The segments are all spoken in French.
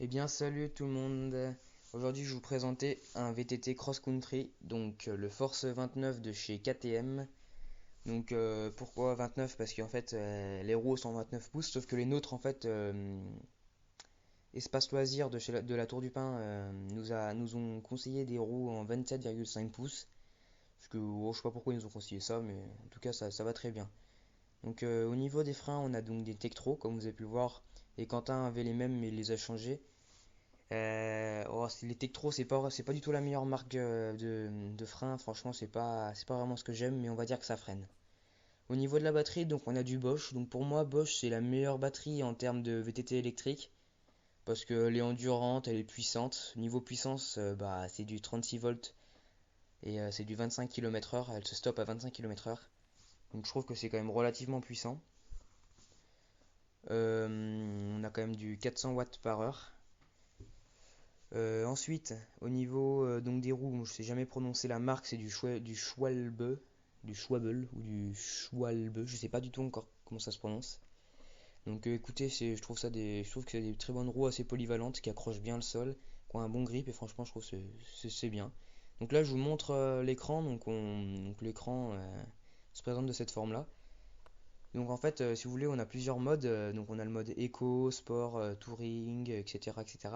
Eh bien, salut tout le monde. Aujourd'hui, je vais vous présenter un VTT cross-country, donc le Force 29 de chez KTM. Donc, pourquoi 29? Parce qu'en fait, les roues sont 29 pouces, sauf que les nôtres, en fait, Espace Loisirs de la Tour du Pin nous ont conseillé des roues en 27,5 pouces. Parce que, je sais pas pourquoi ils nous ont conseillé ça, mais en tout cas, ça va très bien. Donc, au niveau des freins, on a donc des Tektro, comme vous avez pu le voir, et Quentin avait les mêmes, mais il les a changés. Les Tektro, c'est pas du tout la meilleure marque de frein. Franchement, c'est pas vraiment ce que j'aime, mais on va dire que ça freine. Au niveau de la batterie, donc on a du Bosch. Donc pour moi, Bosch c'est la meilleure batterie en termes de VTT électrique parce qu'elle est endurante, elle est puissante. Niveau puissance, c'est du 36 volts et c'est du 25 km/h. Elle se stoppe à 25 km/h. Donc je trouve que c'est quand même relativement puissant. On a quand même du 400 watts par heure. Ensuite, au niveau donc des roues, je sais jamais prononcer la marque, c'est du Schwalbe, ou du Schwalbe, je sais pas du tout encore comment ça se prononce. Donc écoutez, je trouve que c'est des très bonnes roues assez polyvalentes qui accrochent bien le sol, qui ont un bon grip et franchement je trouve que c'est bien. Donc là je vous montre l'écran, donc l'écran se présente de cette forme-là. Donc en fait, si vous voulez, on a plusieurs modes. Donc on a le mode Eco, Sport, Touring, etc., etc.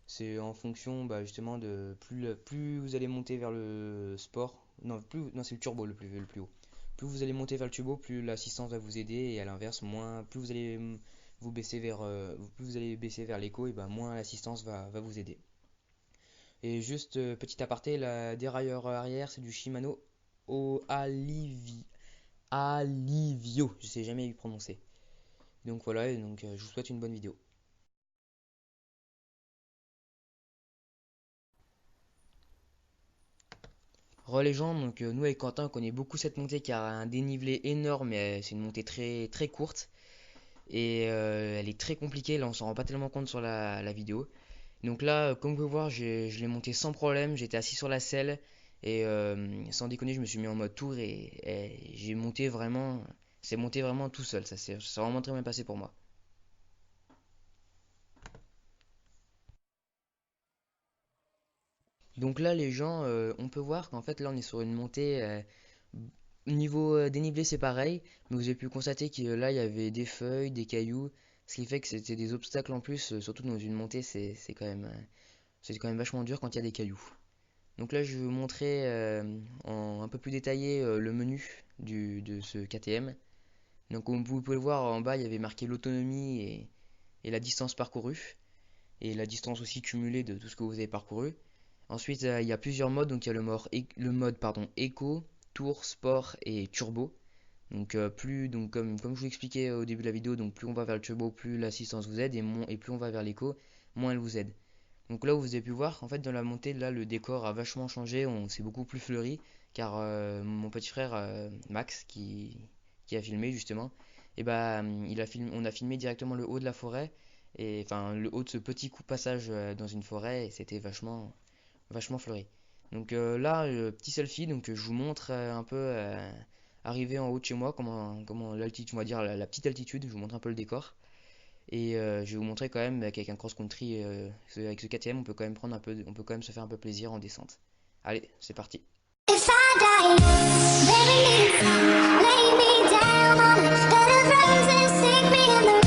C'est en fonction justement de plus vous allez monter vers le sport. Non, c'est le turbo le plus haut. Plus vous allez monter vers le turbo, plus l'assistance va vous aider et à l'inverse, moins plus vous allez vous baisser vers plus vous allez baisser vers l'éco et moins l'assistance va vous aider. Et juste petit aparté, la dérailleur arrière, c'est du Shimano Alivio, je sais jamais y prononcer. Donc voilà, et donc je vous souhaite une bonne vidéo. Les gens, donc nous avec Quentin on connaît beaucoup cette montée qui a un dénivelé énorme, mais c'est une montée très très courte et elle est très compliquée, là on s'en rend pas tellement compte sur la vidéo. Donc là, comme vous pouvez voir, je l'ai monté sans problème, j'étais assis sur la selle et sans déconner, je me suis mis en mode tour et j'ai monté vraiment, c'est monté vraiment tout seul, ça vraiment très bien passé pour moi. Donc là, les gens, on peut voir qu'en fait, là, on est sur une montée. Niveau dénivelé, c'est pareil, mais vous avez pu constater que là, il y avait des feuilles, des cailloux, ce qui fait que c'était des obstacles en plus, surtout dans une montée, c'est quand même vachement dur quand il y a des cailloux. Donc là, je vais vous montrer en un peu plus détaillé le menu de ce KTM. Donc, comme vous pouvez le voir, en bas, il y avait marqué l'autonomie et la distance parcourue, et la distance aussi cumulée de tout ce que vous avez parcouru. Ensuite, il y a plusieurs modes. Donc, il y a le mode pardon, Eco, Tour, Sport et Turbo. Donc, comme je vous l'expliquais au début de la vidéo, donc plus on va vers le turbo, plus l'assistance vous aide, et plus on va vers l'éco, moins elle vous aide. Donc là où vous avez pu voir, en fait, dans la montée, là, le décor a vachement changé, c'est beaucoup plus fleuri, car mon petit frère Max, qui a filmé justement, et on a filmé directement le haut de la forêt, et enfin le haut de ce petit coup passage dans une forêt, et c'était vachement fleuri. Donc là, petit selfie, donc je vous montre un peu arrivé en haut de chez moi, comment l'altitude, on va dire la petite altitude, je vous montre un peu le décor. Et je vais vous montrer quand même qu'avec un cross-country, avec ce KTM, on peut quand même se faire un peu plaisir en descente. Allez, c'est parti. If I die, baby, lay me down on a bed of roses, take me on the